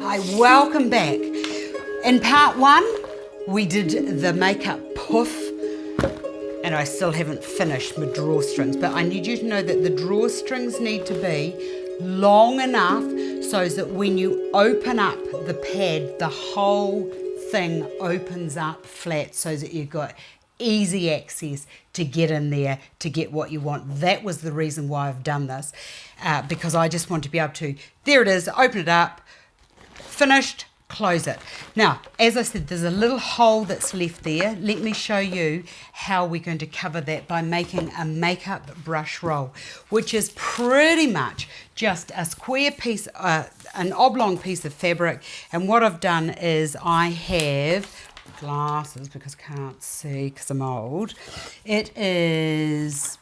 Hi, welcome back. In part one, we did the makeup poof, and I still haven't finished my drawstrings, but I need you to know that the drawstrings need to be long enough so that when you open up the pad, the whole thing opens up flat so that you've got easy access to get in there to get what you want. That was the reason why I've done this, because I just want to be able to, there it is, open it up, finished, close it. Now, as I said, there's a little hole that's left there. Let me show you how we're going to cover that by making a makeup brush roll, which is pretty much just a square piece, an oblong piece of fabric. And what I've done is I have glasses because I can't see because I'm old. It is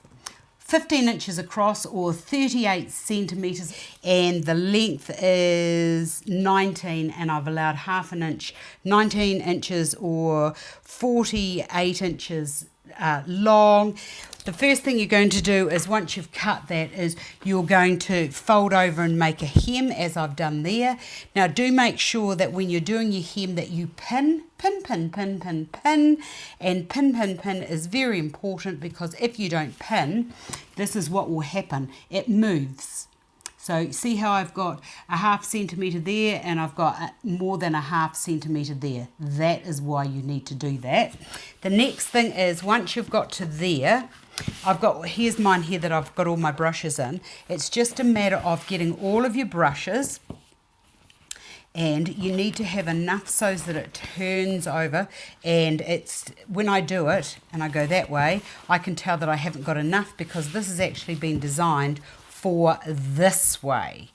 15 inches across or 38 centimetres, and the length is 19, and I've allowed half an inch, 19 inches or 48 inches long. The first thing you're going to do is, once you've cut that, is you're going to fold over and make a hem as I've done there. Now do make sure that when you're doing your hem that you pin, and pin is very important, because if you don't pin, this is what will happen. It moves. So see how I've got a ½ centimetre there and I've got more than a ½ centimetre there. That is why you need to do that. The next thing is, once you've got to there, here's mine here that I've got all my brushes in. It's just a matter of getting all of your brushes, and you need to have enough so that it turns over, and it's, when I do it and I go that way, I can tell that I haven't got enough, because this has actually been designed for this way.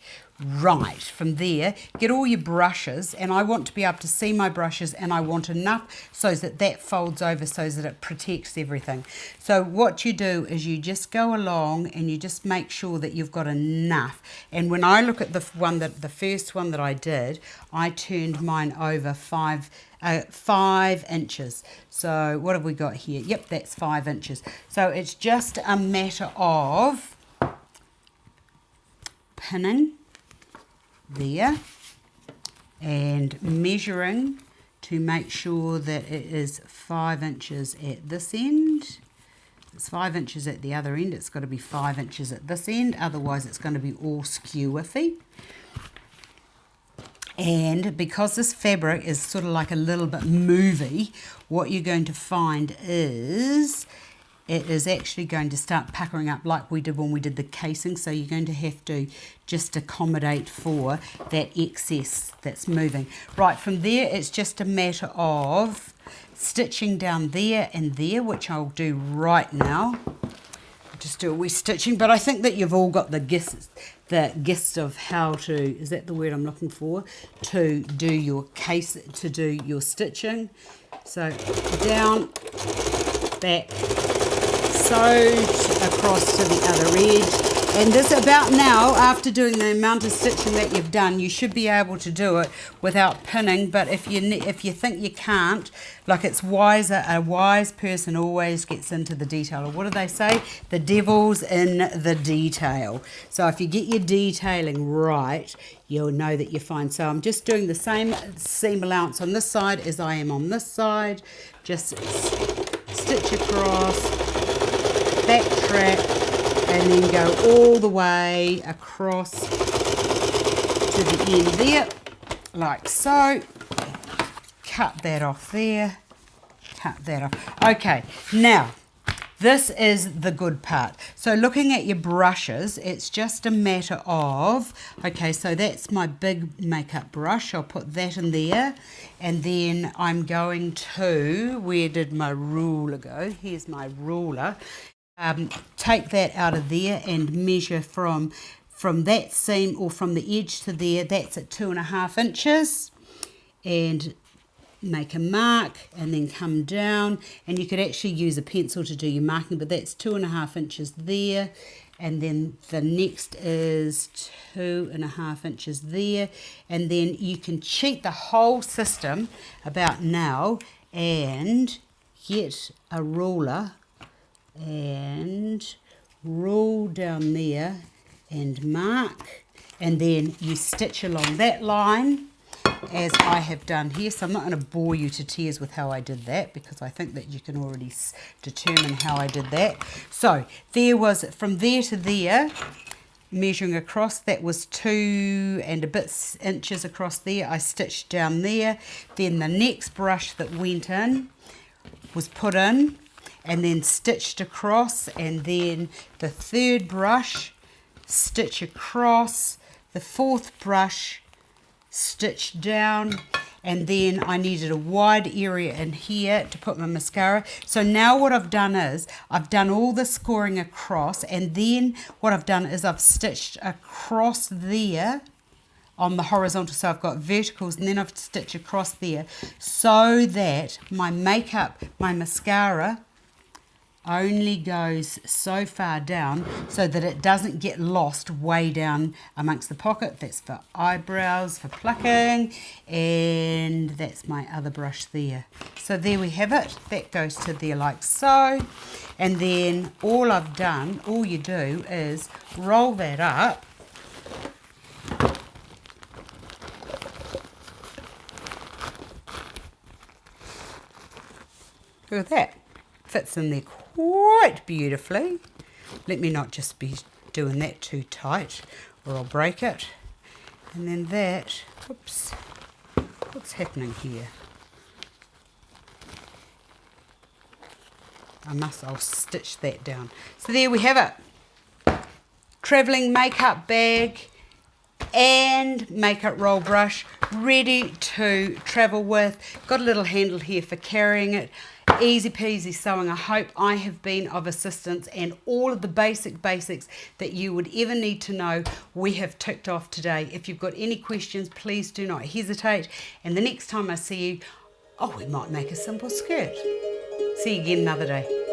Right, from there, get all your brushes, and I want to be able to see my brushes, and I want enough so that that folds over so that it protects everything. So what you do is you just go along and you just make sure that you've got enough. And when I look at the first one that I did, I turned mine over 5 inches. So what have we got here? Yep, that's 5 inches. So it's just a matter of pinning there and measuring to make sure that it is 5 inches at this end. It's 5 inches at the other end. It's got to be 5 inches at this end, otherwise it's going to be all skew-iffy. And because this fabric is sort of like a little bit movie, what you're going to find is it is actually going to start puckering up like we did when we did the casing. So you're going to have to just accommodate for that excess that's moving. Right, from there it's just a matter of stitching down there and there, which I'll do right now. Just do a wee stitching, but I think that you've all got the gist of how to, is that the word I'm looking for, to do your stitching. So down, back, sewed across to the other edge. And this, about now, after doing the amount of stitching that you've done, you should be able to do it without pinning. But if you think you can't, like, it's wiser, a wise person always gets into the detail. Or what do they say? The devil's in the detail. So if you get your detailing right, you'll know that you're fine. So I'm just doing the same seam allowance on this side as I am on this side. Just stitch across, backtrack, and then go all the way across to the end there, like so. Cut that off there, cut that off. Okay, now this is the good part. So looking at your brushes, it's just a matter of, okay, so that's my big makeup brush. I'll put that in there, and then I'm going to, where did my ruler go? Here's my ruler. Take that out of there and measure from that seam, or from the edge to there. That's at 2.5 inches, and make a mark and then come down, and you could actually use a pencil to do your marking, but that's 2.5 inches there, and then the next is 2.5 inches there, and then you can cheat the whole system about now and get a ruler and rule down there and mark, and then you stitch along that line as I have done here. So I'm not going to bore you to tears with how I did that, because I think that you can already determine how I did that. So there was, from there to there, measuring across, that was 2 and a bit inches across there. I stitched down there. Then the next brush that went in was put in and then stitched across, and then the third brush, stitch across, the fourth brush, stitch down, and then I needed a wide area in here to put my mascara. So now what I've done is I've done all the scoring across, and then what I've done is I've stitched across there on the horizontal, so I've got verticals, and then I've stitched across there so that my makeup, my mascara, only goes so far down so that it doesn't get lost way down amongst the pocket. That's for eyebrows, for plucking, and that's my other brush there. So there we have it. That goes to there like so. And then all I've done, all you do is roll that up. Look at that. Fits in there quite beautifully. Let me not just be doing that too tight or I'll break it. And then that, oops, what's happening here? I'll stitch that down. So there we have it. Travelling makeup bag and makeup roll brush ready to travel with. Got a little handle here for carrying it. Easy peasy sewing. I hope I have been of assistance, and all of the basics that you would ever need to know we have ticked off today. If you've got any questions, please do not hesitate, and the next time I see you, we might make a simple skirt. See you again another day.